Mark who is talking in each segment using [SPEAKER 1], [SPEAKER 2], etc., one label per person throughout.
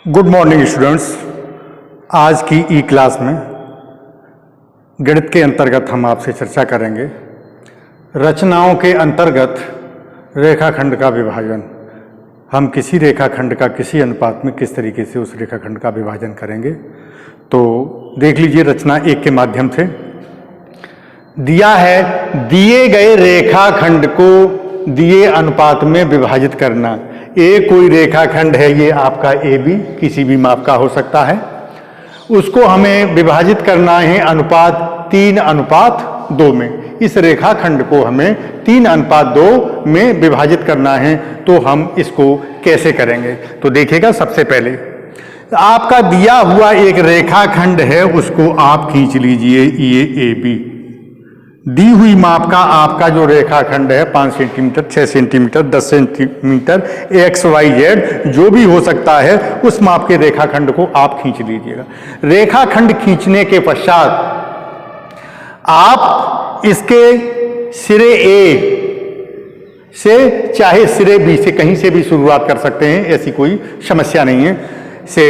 [SPEAKER 1] Good morning students. आज की ई class में गणित के अंतर्गत हम आपसे चर्चा करेंगे रचनाओं के अंतर्गत रेखाखंड का विभाजन। हम किसी रेखाखंड का किसी अनुपात में किस तरीके से उस रेखाखंड का विभाजन करेंगे। तो देख लीजिए रचना 1 के माध्यम से दिया है, दिए गए रेखाखंड को दिए अनुपात में विभाजित करना। ए कोई रेखाखंड है, ये आपका ए बी किसी भी माप का हो सकता है, उसको हमें विभाजित करना है अनुपात 3:2 में। इस रेखाखंड को हमें 3:2 में विभाजित करना है। तो हम इसको कैसे करेंगे तो देखिएगा, सबसे पहले आपका दिया हुआ एक रेखाखंड है, उसको आप खींच लीजिए। ये ए बी दी हुई माप का आपका जो रेखाखंड है 5 सेंटीमीटर, 6 सेंटीमीटर, 10 सेंटीमीटर, XYZ जो भी हो सकता है, उस माप के रेखाखंड को आप खींच लीजिएगा। रेखाखंड खींचने के पश्चात आप इसके सिरे ए से चाहे सिरे बी से कहीं से भी शुरुआत कर सकते हैं, ऐसी कोई समस्या नहीं है, से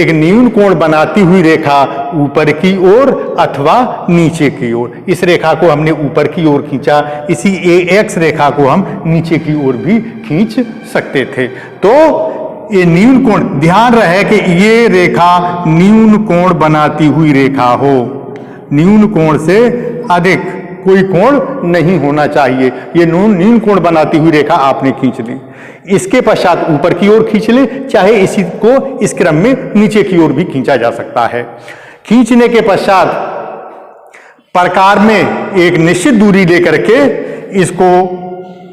[SPEAKER 1] एक न्यून कोण बनाती हुई रेखा ऊपर की ओर अथवा नीचे की ओर। इस रेखा को हमने ऊपर की ओर खींचा, इसी AX रेखा को हम नीचे की ओर भी खींच सकते थे। तो ये न्यून कोण, ध्यान रहे कि ये रेखा न्यून कोण बनाती हुई रेखा हो, न्यून कोण से अधिक कोई कोण नहीं होना चाहिए। ये न्यून कोण बनाती हुई रेखा आपने खींच ली। इसके पश्चात ऊपर की ओर खींच ले, चाहे इसी को इस क्रम में नीचे की ओर भी खींचा जा सकता है। खींचने के पश्चात प्रकार में एक निश्चित दूरी लेकर के इसको,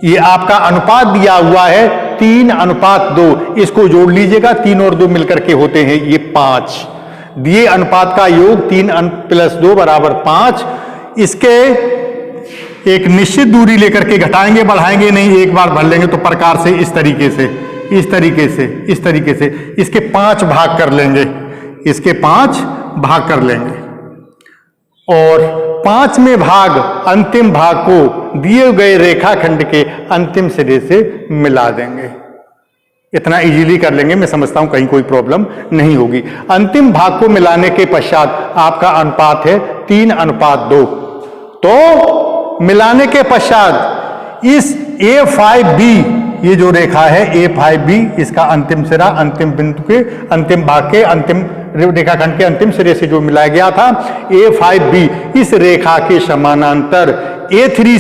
[SPEAKER 1] ये आपका अनुपात दिया हुआ है 3:2, इसको जोड़ लीजिएगा। 3 और 2 मिलकर के होते हैं ये 5। दिए अनुपात का योग 3 + 2 = 5। इसके एक निश्चित दूरी लेकर के घटाएंगे, बढ़ाएंगे नहीं, एक बार भर लेंगे। तो प्रकार से इस तरीके से, इस तरीके से, इस तरीके से इसके 5 भाग कर लेंगे, इसके 5 भाग कर लेंगे और 5वें भाग, अंतिम भाग को दिए गए रेखाखंड के अंतिम सिरे से मिला देंगे। इतना इजीली कर लेंगे, मैं समझता हूं कहीं कोई प्रॉब्लम नहीं होगी। अंतिम भाग को मिलाने के पश्चात आपका अनुपात है 3:2। तो मिलाने के पश्चात इस A5B, ये जो रेखा है A5B, इसका अंतिम सिरा अंतिम बिंदु के अंतिम भाग के अंतिम रेखाखंड के अंतिम सिरे से जो मिलाया गया था, A5B इस रेखा के समानांतर A3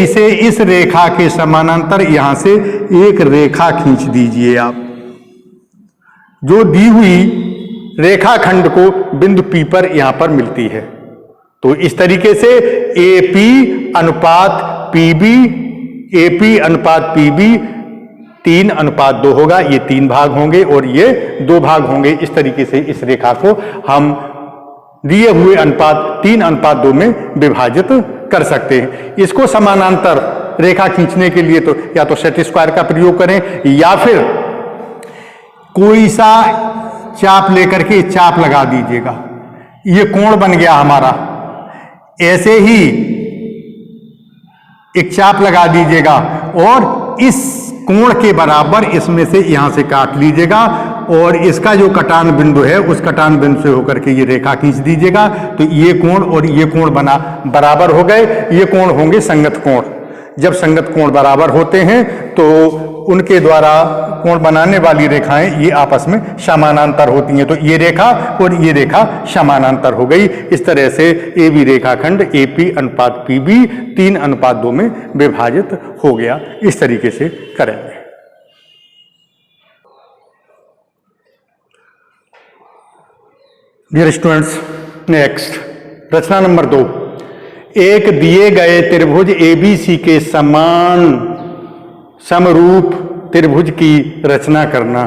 [SPEAKER 1] से इस रेखा के समानांतर यहां से एक रेखा खींच दीजिए आप, जो दी हुई रेखाखंड को बिंदु P पर यहां पर मिलती है। तो इस तरीके से AP अनुपात PB 3:2 होगा। ये 3 भाग होंगे और ये 2 भाग होंगे। इस तरीके से इस रेखा को हम दिए हुए अनुपात 3:2 में विभाजित कर सकते हैं। इसको समानांतर रेखा खींचने के लिए तो या तो सेट स्क्वायर का प्रयोग करें, या फिर कोई सा चाप लेकर के चाप लगा दीजिएगा। ये कोण बन गया हमारा, ऐसे ही एक चाप लगा दीजिएगा और इस कोण के बराबर इसमें से यहां से काट लीजिएगा और इसका जो कटान बिंदु है, उस कटान बिंदु से होकर के ये रेखा खींच दीजिएगा। तो ये कोण और ये कोण बना बराबर हो गए। ये कोण होंगे संगत कोण। जब संगत कोण बराबर होते हैं तो उनके द्वारा कोण बनाने वाली रेखाएं ये आपस में समानांतर होती हैं। तो ये रेखा और ये रेखा समानांतर हो गई। इस तरह से AB रेखाखंड AP अनुपात PB 3:2 में विभाजित हो गया। इस तरीके से करेंगे। डियर स्टूडेंट्स, नेक्स्ट रचना नंबर 2। एक दिए गए त्रिभुज ABC के समरूप त्रिभुज की रचना करना।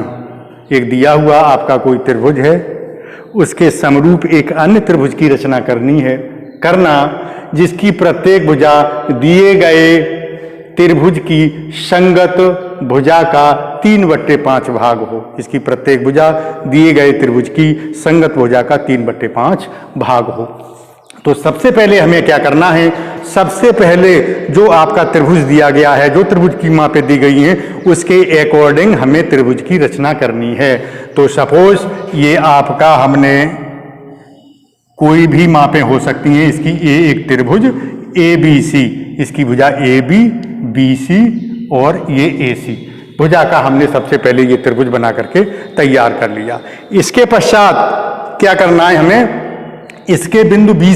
[SPEAKER 1] एक दिया हुआ आपका कोई त्रिभुज है, उसके समरूप एक अन्य त्रिभुज की रचना करना जिसकी प्रत्येक भुजा दिए गए त्रिभुज की संगत भुजा का 3/5 भाग हो। इसकी प्रत्येक भुजा दिए गए त्रिभुज की संगत भुजा का 3/5 भाग हो। तो सबसे पहले हमें क्या करना है, सबसे पहले जो आपका त्रिभुज दिया गया है, जो त्रिभुज की मापें दी गई हैं, उसके अकॉर्डिंग हमें त्रिभुज की रचना करनी है। तो सपोज ये आपका हमने कोई भी मापें हो सकती हैं इसकी, ये एक त्रिभुज ए बी सी, इसकी भुजा ए बी, बी सी और ये ए सी भुजा का हमने सबसे पहले ये त्रिभुज बना करके तैयार कर लिया। इसके पश्चात क्या करना है हमें, इसके बिंदु बी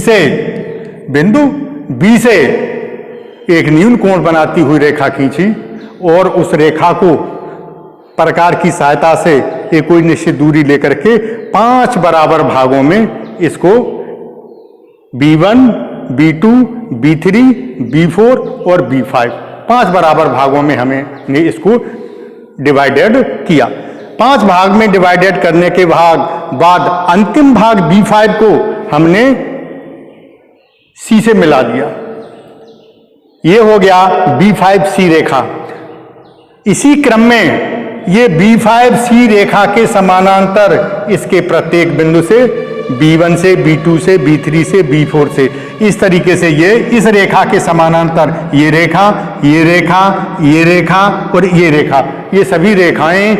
[SPEAKER 1] से एक न्यून कोण बनाती हुई रेखा खींची और उस रेखा को प्रकार की सहायता से एक कोई निश्चित दूरी लेकर के 5 बराबर भागों में इसको B1, B2, B3, B4 और B5 5 बराबर भागों में हमने इसको डिवाइडेड किया। 5 भाग में डिवाइडेड करने के बाद अंतिम भाग B5 को हमने C से मिला दिया, ये हो गया B5C रेखा। इसी क्रम में ये B5C रेखा के समानांतर इसके प्रत्येक बिंदु से B1 से, B2 से, B3 से, B4 से, इस तरीके से ये इस रेखा के समानांतर ये रेखा, ये रेखा, ये रेखा और ये रेखा, ये सभी रेखाएं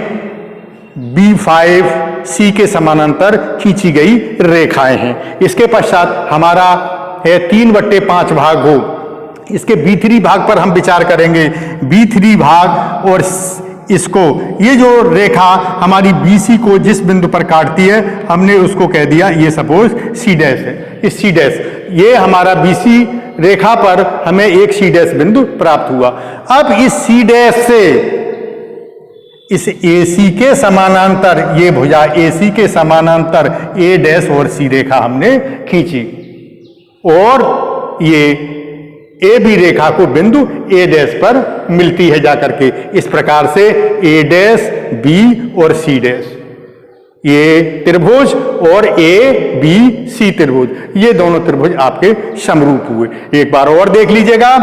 [SPEAKER 1] B5C के समानांतर खींची गई रेखाएं हैं। इसके पश्चात हमारा है 3/5 भाग हो, इसके B3 भाग पर हम विचार करेंगे। B3 भाग और इसको, ये जो रेखा हमारी BC को जिस बिंदु पर काटती है हमने उसको कह दिया ये सपोज C डैश है। इस C डैश, ये हमारा BC रेखा पर हमें एक C डैश बिंदु प्राप्त हुआ। अब इस C डैश से इस AC के समानांतर, ये भुजा AC के समानांतर A डैश और C रेखा हमने खींची और ये AB रेखा को बिंदु A डैश पर मिलती है जाकर के। इस प्रकार से A डैश, B और C डैश, ये त्रिभुज और ABC त्रिभुज, ये दोनों त्रिभुज आपके समरूप हुए। एक बार और देख लीजिएगा,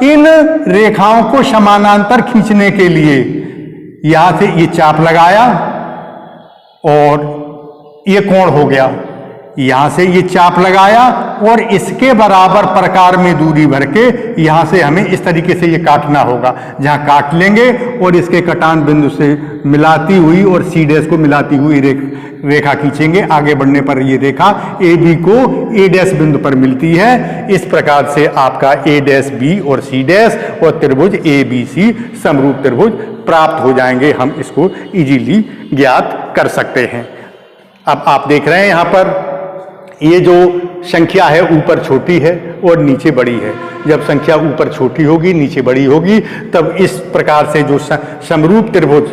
[SPEAKER 1] इन रेखाओं को समानांतर खींचने के लिए यहां से ये चाप लगाया और ये कोण हो गया, यहां से ये चाप लगाया और इसके बराबर प्रकार में दूरी भर के यहां से हमें इस तरीके से ये काटना होगा, जहां काट लेंगे और इसके कटान बिंदु से मिलाती हुई और C डैश को मिलाती हुई रेखा खींचेंगे। आगे बढ़ने पर ये रेखा AB को A डैश बिंदु पर मिलती है। इस प्रकार से आपका A डैश, B और C डैश और त्रिभुज ABC समरूप त्रिभुज प्राप्त हो जाएंगे। हम इसको इजीली ज्ञात कर सकते हैं। अब आप देख रहे हैं यहां पर ये जो संख्या है ऊपर छोटी है और नीचे बड़ी है। जब संख्या ऊपर छोटी होगी नीचे बड़ी होगी तब इस प्रकार से जो समरूप त्रिभुज,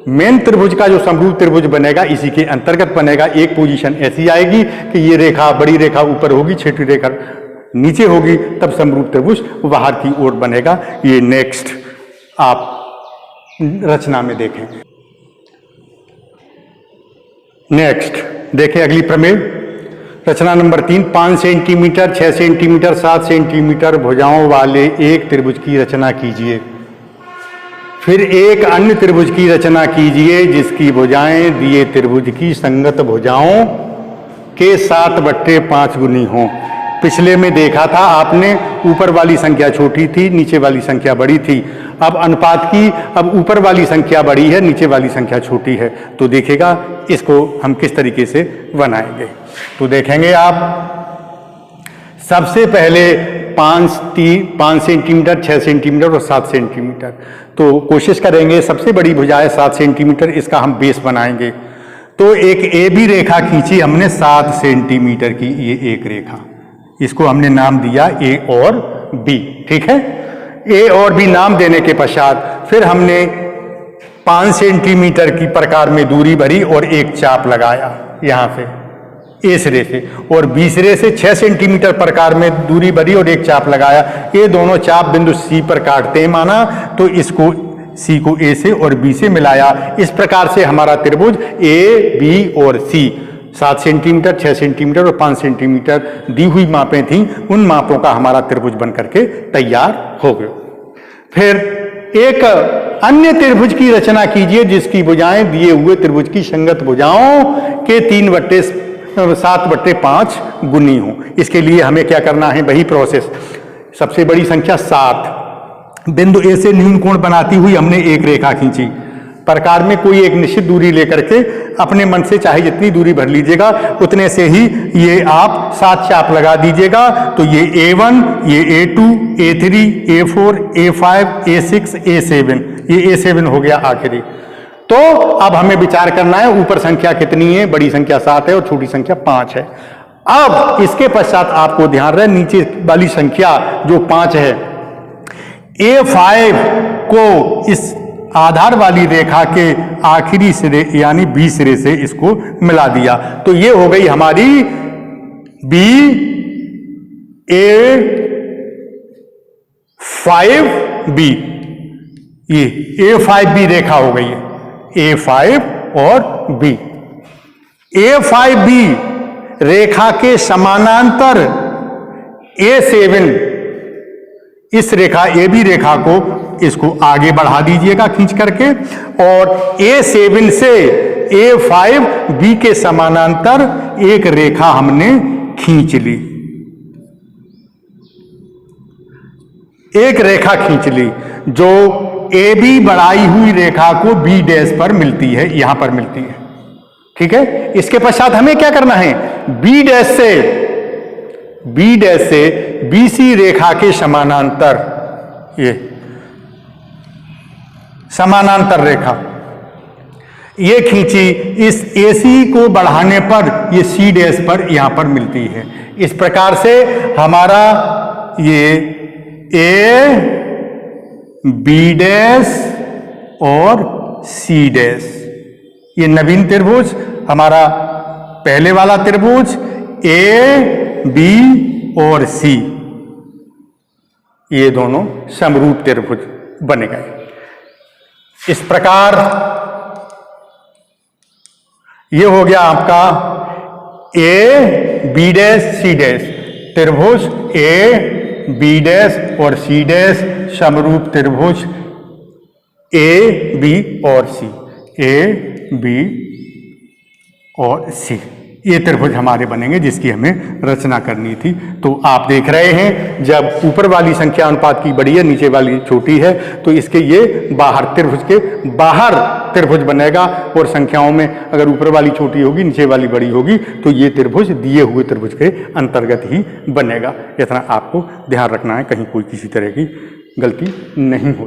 [SPEAKER 1] मेन त्रिभुज का जो समरूप त्रिभुज बनेगा इसी के अंतर्गत बनेगा। एक पोजीशन ऐसी आएगी कि ये रेखा, बड़ी रेखा ऊपर होगी, छोटी रेखा नीचे होगी, तब समरूप त्रिभुज बाहर की ओर बनेगा। ये नेक्स्ट आप रचना में देखें। नेक्स्ट देखें अगली प्रमेय, रचना नंबर 3। 5 सेंटीमीटर, 6 सेंटीमीटर, 7 सेंटीमीटर भुजाओं वाले एक त्रिभुज की रचना कीजिए। फिर एक अन्य त्रिभुज की रचना कीजिए जिसकी भुजाएं दिए त्रिभुज की संगत भुजाओं के 7/5 गुनी हों। पिछले में देखा था आपने, ऊपर वाली संख्या छोटी थी, नीचे वाली संख्या बड़ी थी। अब अनुपात की, अब ऊपर वाली संख्या बड़ी है, नीचे वाली संख्या छोटी है। तो देखिएगा इसको हम किस तरीके से बनाएंगे। तो देखेंगे आप सबसे पहले 5 सेंटीमीटर, 6 सेंटीमीटर और 7 सेंटीमीटर। तो कोशिश करेंगे, सबसे बड़ी भुजा है 7 सेंटीमीटर, इसका हम बेस बनाएंगे। तो एक AB रेखा खींची हमने 7 सेंटीमीटर की, ये एक रेखा, इसको हमने नाम दिया A और B। ठीक है, A और B नाम देने के पश्चात फिर हमने 5 सेंटीमीटर की प्रकार में दूरी भरी और एक चाप लगाया यहां से A सिरे से, और B सिरे से 6 सेंटीमीटर प्रकार में दूरी भरी और एक चाप लगाया। ये दोनों चाप बिंदु C पर काटते हैं माना, तो इसको C को A से और B से मिलाया। इस प्रकार से हमारा त्रिभुज A, B और C 7 सेंटीमीटर, 6 सेंटीमीटर और 5 सेंटीमीटर दी हुई मापें थीं, उन मापों का हमारा त्रिभुज बन करके तैयार हो गया। फिर एक अन्य त्रिभुज की रचना कीजिए जिसकी भुजाएं दिए हुए त्रिभुज की संगत भुजाओं के 7/5 गुनी हो। इसके लिए हमें क्या करना है, वही प्रोसेस। सबसे बड़ी संख्या 7, बिंदु ए से न्यून कोण बनाती हुई हमने एक रेखा खींची। प्रकार में कोई एक निश्चित दूरी लेकर के अपने मन से चाहे जितनी दूरी भर लीजिएगा, उतने से ही ये आप 7 चाप लगा दीजिएगा। तो ये A1, ये A2, A3, A4, A5, A6, A7, ये A7 हो गया आखिरी। तो अब हमें विचार करना है ऊपर संख्या कितनी है, बड़ी संख्या 7 है और छोटी संख्या 5 है। अब इसके पश्चात आपको ध्यान रहे नीचे वाली संख्या जो 5 है, A5 को इस आधार वाली रेखा के आखिरी सिरे यानी B सिरे से इसको मिला दिया। तो ये हो गई हमारी A5B, ये A5B रेखा हो गई है, A5 और B। A5B रेखा के समानांतर A7, इस रेखा AB रेखा को इसको आगे बढ़ा दीजिएगा खींच करके, और A7 से A5B के समानांतर एक रेखा हमने खींच ली, एक रेखा खींच ली जो AB बढ़ाई हुई रेखा को B डैश पर मिलती है, यहां पर मिलती है। ठीक है, इसके पश्चात हमें क्या करना है, B डैश से BC रेखा के समानांतर, ये समानांतर रेखा ये खींची, इस AC को बढ़ाने पर ये C डैश पर यहां पर मिलती है। इस प्रकार से हमारा ये A, B डैश और C डैश, ये नवीन त्रिभुज हमारा पहले वाला त्रिभुज A, B और C, ये दोनों समरूप त्रिभुज बन गए। इस प्रकार ये हो गया आपका A, B dash, C dash त्रिभुज A, B डैश और C डैश समरूप त्रिभुज A, B और C, A, B और C, ये त्रिभुज हमारे बनेंगे जिसकी हमें रचना करनी थी। तो आप देख रहे हैं जब ऊपर वाली संख्या अनुपात की बड़ी है, नीचे वाली छोटी है, तो इसके ये बाहर त्रिभुज के बाहर त्रिभुज बनेगा, और संख्याओं में अगर ऊपर वाली छोटी होगी नीचे वाली बड़ी होगी तो ये त्रिभुज दिए हुए त्रिभुज के अंतर्गत ही बनेगा। इतना आपको ध्यान रखना है, कहीं कोई किसी तरह की गलती नहीं हो।